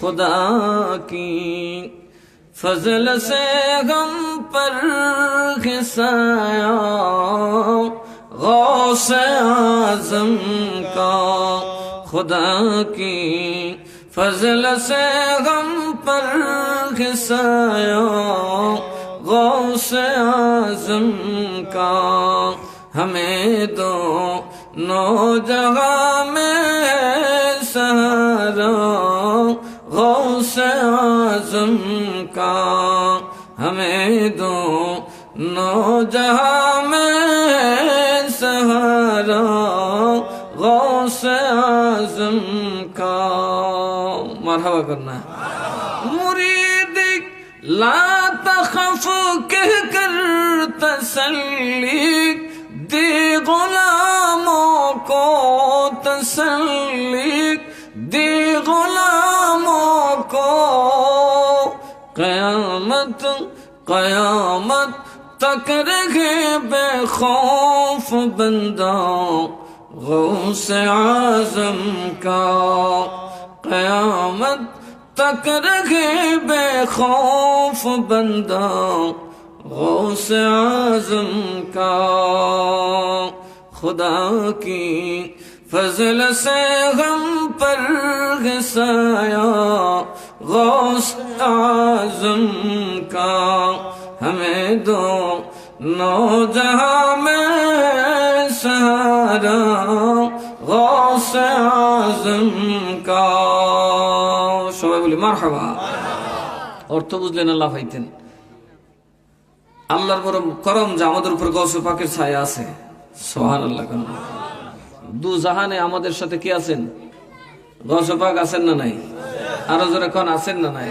خدا کی فضل سے غم پر کھسایا غوث اعظم کا خدا کی فضل سے غم پر کھسایا غوث اعظم کا ہمیں دونوں جگہ میں سہارا غوث اعظم کا ہمیں دونوں جہاں میں سہارا غوث اعظم کا مرحبا کرنا ہے مرید لا تخف کہہ کر تسلی دی غلاموں کو تسلی دی غلاموں کو قیامت قیامت تک رہے بے خوف بندہ غوث اعظم کا قیامت تک رہے بے خوف بندہ غوث اعظم کا خدا کی فضل سے غم پر گھسایا غوث اعظم کا ہمیں دونوں جہاں میں سہارا غوث اعظم کا সবাই বলি মারহাবা অর্থ বুঝলেন আল্লাহ পাইতেন আল্লাহর বড় করম যে আমাদের উপর গৌসে পাকের ছায়া আছে সুবহানাল্লাহ দু জাহানে আমাদের সাথে কি আছেন গৌসে পাক আছেন না নাই আরো জোরে কোন আছেন না নাই